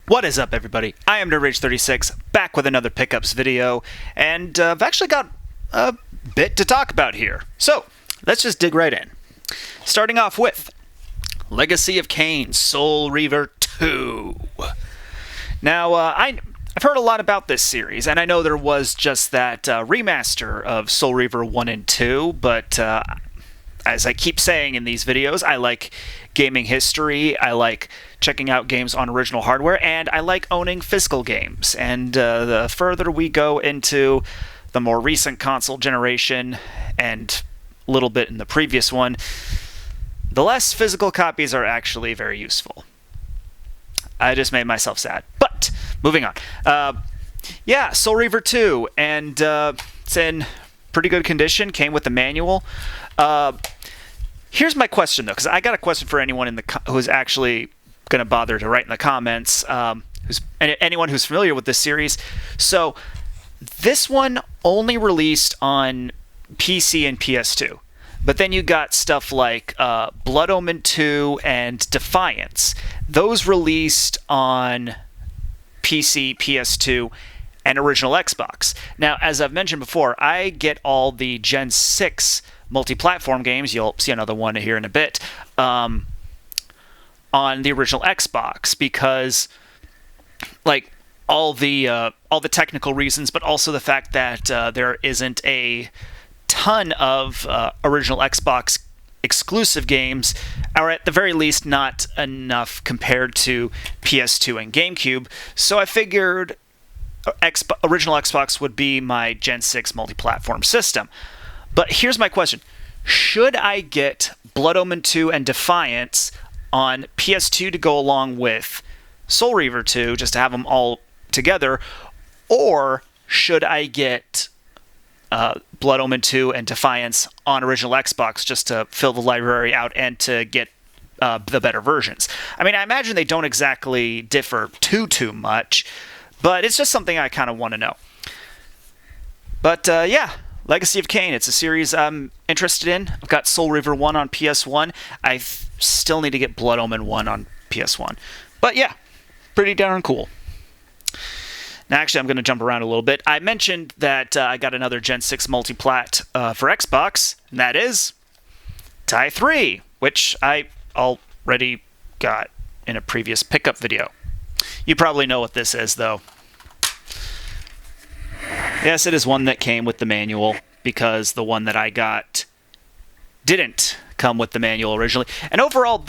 What is up, everybody? I am NerdRage36, back with another pickups video, and I've actually got a bit to talk about here. So, let's just dig right in. Starting off with Legacy of Kain Soul Reaver 2. Now, I've heard a lot about this series, and I know there was just that remaster of Soul Reaver 1 and 2, but as I keep saying in these videos, I like gaming history, I like checking out games on original hardware, and I like owning physical games. And the further we go into the more recent console generation, and a little bit in the previous one, the less physical copies are actually very useful. I just made myself sad. But, moving on. Yeah, Soul Reaver 2, and it's in pretty good condition, came with the manual. Here's my question, though, because I got a question for anyone who's actually going to bother to write in the comments, anyone who's familiar with this series. So, this one only released on PC and PS2. But then you got stuff like Blood Omen 2 and Defiance. Those released on PC, PS2, and original Xbox. Now, as I've mentioned before, I get all the Gen 6 multi-platform games, you'll see another one here in a bit, on the original Xbox, because like all the technical reasons, but also the fact that there isn't a ton of original Xbox exclusive games, or at the very least not enough compared to PS2 and GameCube. So I figured original Xbox would be my Gen 6 multi-platform system. But here's my question. Should I get Blood Omen 2 and Defiance on PS2 to go along with Soul Reaver 2, just to have them all together, or should I get Blood Omen 2 and Defiance on original Xbox just to fill the library out and to get the better versions? I mean, I imagine they don't exactly differ too much, but it's just something I kind of want to know. But yeah, Legacy of Kain, it's a series I'm interested in. I've got Soul Reaver 1 on PS1. I still need to get Blood Omen 1 on PS1. But yeah, pretty darn cool. Now, actually, I'm going to jump around a little bit. I mentioned that I got another Gen 6 multiplat for Xbox, and that is TIE 3, which I already got in a previous pickup video. You probably know what this is, though. Yes, it is one that came with the manual, because the one that I got didn't come with the manual originally. And overall,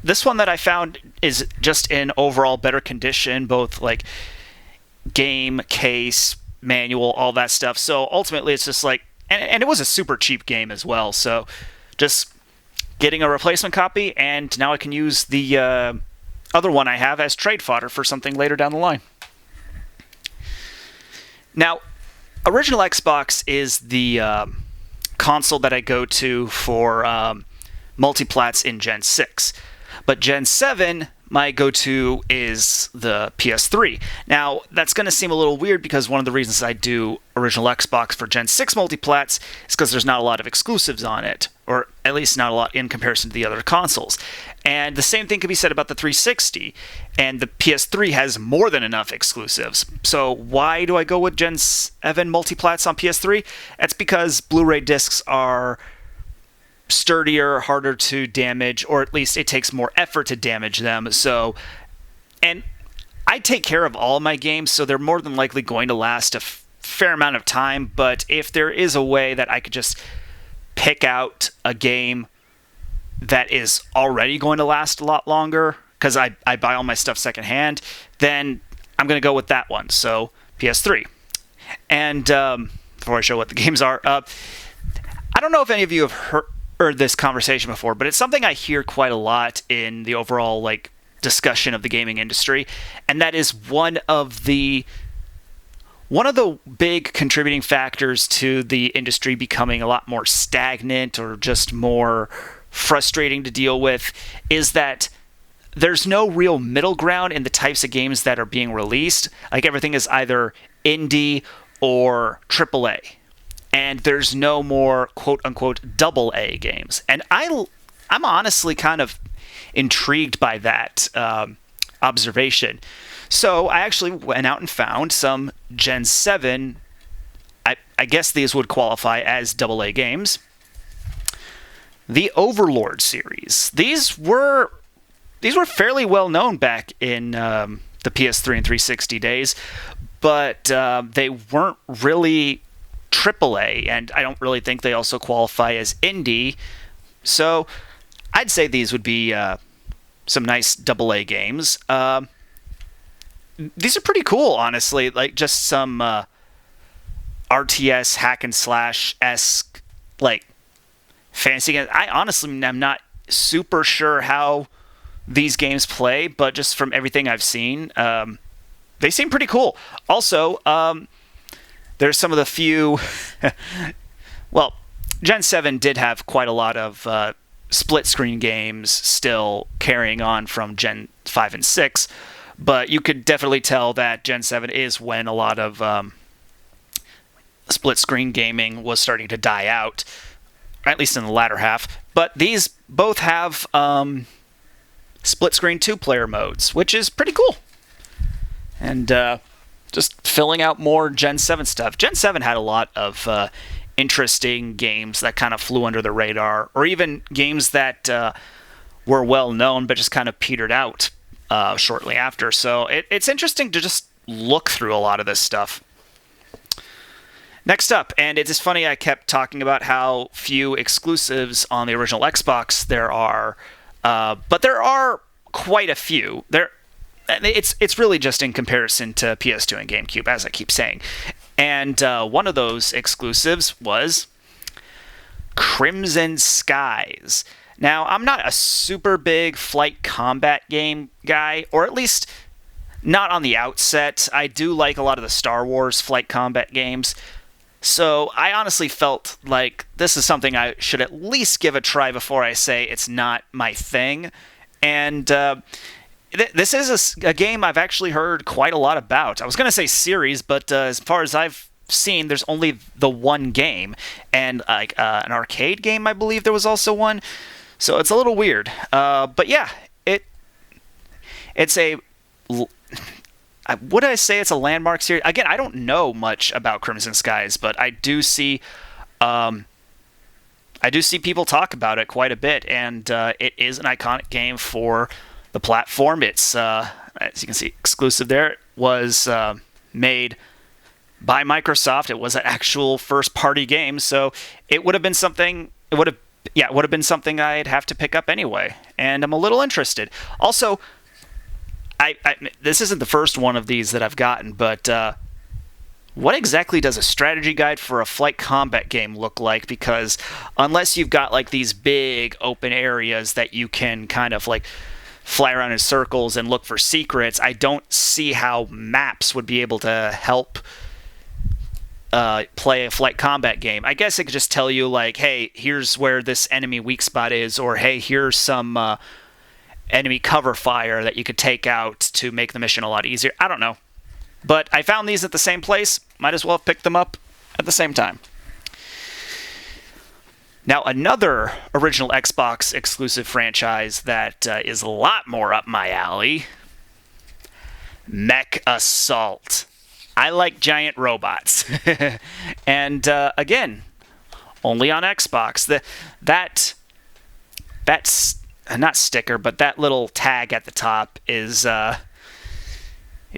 this one that I found is just in overall better condition, both like game, case, manual, all that stuff. So ultimately, it's just like, and it was a super cheap game as well. So just getting a replacement copy, and now I can use the other one I have as trade fodder for something later down the line. Now, original Xbox is the console that I go to for multiplats in Gen 6. But Gen 7, my go-to is the PS3. Now, that's going to seem a little weird because one of the reasons I do original Xbox for Gen 6 multiplats is because there's not a lot of exclusives on it, or at least not a lot in comparison to the other consoles. And the same thing can be said about the 360, and the PS3 has more than enough exclusives. So why do I go with Gen 7 multiplats on PS3? That's because Blu-ray discs are sturdier, harder to damage, or at least it takes more effort to damage them. So, and I take care of all of my games, so they're more than likely going to last a fair amount of time. But if there is a way that I could just pick out a game that is already going to last a lot longer, because I buy all my stuff secondhand, then I'm going to go with that one. So, PS3. And before I show what the games are, I don't know if any of you have heard this conversation before, but it's something I hear quite a lot in the overall like discussion of the gaming industry, and that is one of the big contributing factors to the industry becoming a lot more stagnant or just more frustrating to deal with is that there's no real middle ground in the types of games that are being released. Like, everything is either indie or AAA. And there's no more quote-unquote double-A games. And I'm honestly kind of intrigued by that observation. So I actually went out and found some Gen 7. I guess these would qualify as AA games. The Overlord series. These were fairly well known back in the PS3 and 360 days, but they weren't really AAA, and I don't really think they also qualify as indie. So I'd say these would be some nice AA games. These are pretty cool, honestly. Like just some RTS hack and slash-esque like fantasy games. I honestly am not super sure how these games play, but just from everything I've seen, they seem pretty cool. Also, there's some of the few... well, Gen 7 did have quite a lot of split-screen games still carrying on from Gen 5 and 6, but you could definitely tell that Gen 7 is when a lot of split-screen gaming was starting to die out, at least in the latter half. But these both have split-screen two-player modes, which is pretty cool. And just filling out more Gen 7 stuff. Gen 7 had a lot of interesting games that kind of flew under the radar, or even games that were well-known but just kind of petered out shortly after. So it's interesting to just look through a lot of this stuff. Next up, and it's funny I kept talking about how few exclusives on the original Xbox there are, but there are quite a few. It's really just in comparison to PS2 and GameCube, as I keep saying. And one of those exclusives was Crimson Skies. Now, I'm not a super big flight combat game guy, or at least not on the outset. I do like a lot of the Star Wars flight combat games. So I honestly felt like this is something I should at least give a try before I say it's not my thing. And this is a game I've actually heard quite a lot about. I was going to say series, but as far as I've seen, there's only the one game. And like an arcade game, I believe there was also one. So it's a little weird. But yeah, it's a... Would I say it's a landmark series? Again, I don't know much about Crimson Skies, but I do see people talk about it quite a bit, and it is an iconic game for the platform. It's, as you can see, exclusive there. It was made by Microsoft. It was an actual first-party game, so it would have been something. It would have been something I'd have to pick up anyway, and I'm a little interested. Also, this isn't the first one of these that I've gotten, but what exactly does a strategy guide for a flight combat game look like? Because unless you've got like these big open areas that you can kind of like fly around in circles and look for secrets, I don't see how maps would be able to help play a flight combat game. I guess it could just tell you like, hey, here's where this enemy weak spot is, or hey, here's some enemy cover fire that you could take out to make the mission a lot easier. I don't know. But I found these at the same place. Might as well have picked them up at the same time. Now, another original Xbox exclusive franchise that is a lot more up my alley. Mech Assault. I like giant robots. And again, only on Xbox. That's not sticker, but that little tag at the top is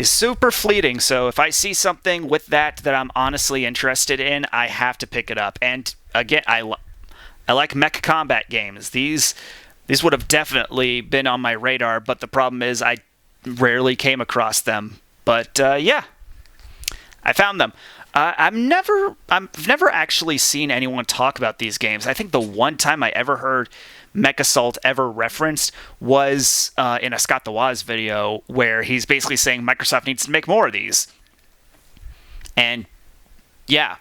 super fleeting. So if I see something with that I'm honestly interested in, I have to pick it up. And again, I like mech combat games. These would have definitely been on my radar, but the problem is I rarely came across them. But yeah, I found them. I've never actually seen anyone talk about these games. I think the one time I ever heard Mech Assault ever referenced was in a Scott the Woz video where he's basically saying Microsoft needs to make more of these. And yeah,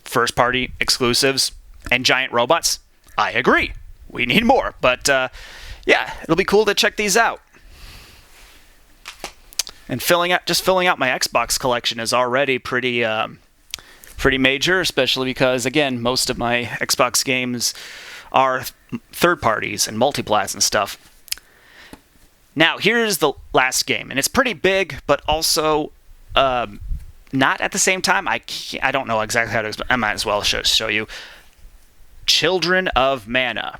first party exclusives and giant robots, I agree. We need more. But yeah, it'll be cool to check these out. And filling out my Xbox collection is already pretty major, especially because, again, most of my Xbox games are third parties and multiplats and stuff. Now, here's the last game, and it's pretty big, but also not at the same time. I don't know exactly how to explain. I might as well show you. Children of Mana.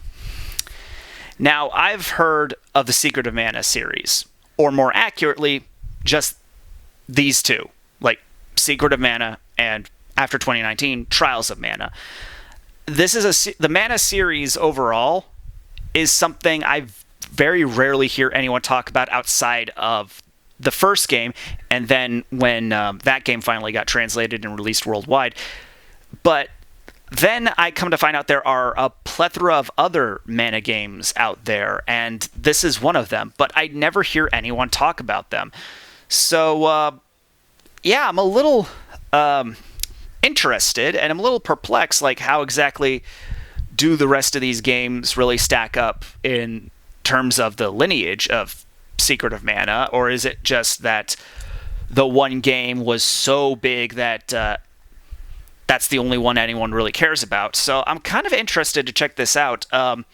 Now, I've heard of the Secret of Mana series, or more accurately, just these two, like Secret of Mana and after 2019, Trials of Mana. This is the Mana series overall is something I very rarely hear anyone talk about outside of the first game, and then when that game finally got translated and released worldwide. But then I come to find out there are a plethora of other Mana games out there, and this is one of them, but I never hear anyone talk about them. So, yeah, I'm a little interested, and I'm a little perplexed, like how exactly do the rest of these games really stack up in terms of the lineage of Secret of Mana, or is it just that the one game was so big that that's the only one anyone really cares about? So I'm kind of interested to check this out. I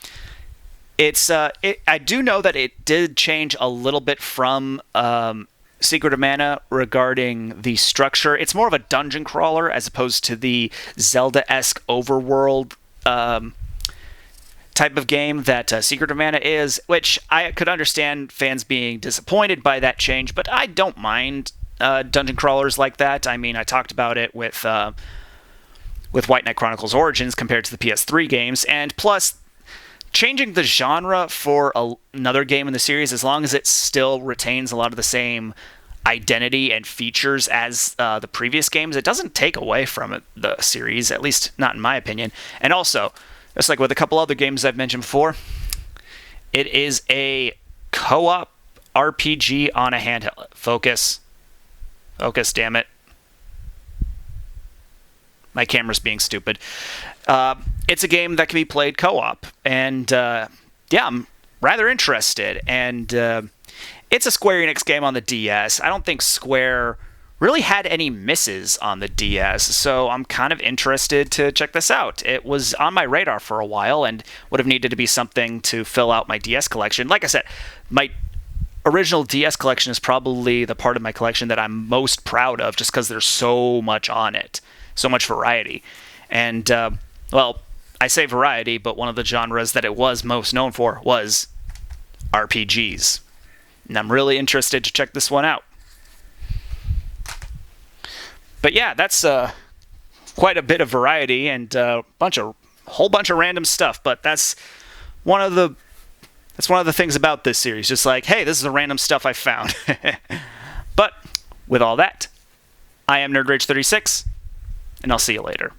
do know that it did change a little bit from Secret of Mana regarding the structure. It's more of a dungeon crawler as opposed to the Zelda-esque overworld type of game that Secret of Mana is, which I could understand fans being disappointed by that change, but I don't mind dungeon crawlers like that. I mean, I talked about it with White Knight Chronicles Origins compared to the PS3 games, and plus, changing the genre for another game in the series, as long as it still retains a lot of the same identity and features as the previous games, it doesn't take away from the series, at least not in my opinion. And also, just like with a couple other games I've mentioned before, it is a co-op RPG on a handheld. Focus, damn it. My camera's being stupid. It's a game that can be played co-op, and yeah, I'm rather interested. And it's a Square Enix game on the DS. I don't think Square really had any misses on the DS, so I'm kind of interested to check this out. It was on my radar for a while and would have needed to be something to fill out my DS collection. Like I said, my original DS collection is probably the part of my collection that I'm most proud of, just because there's so much on it, so much variety. And, well, I say variety, but one of the genres that it was most known for was RPGs. And I'm really interested to check this one out. But yeah, that's quite a bit of variety and whole bunch of random stuff. But that's one of the things about this series. Just like, hey, this is the random stuff I found. But with all that, I am NerdRage36, and I'll see you later.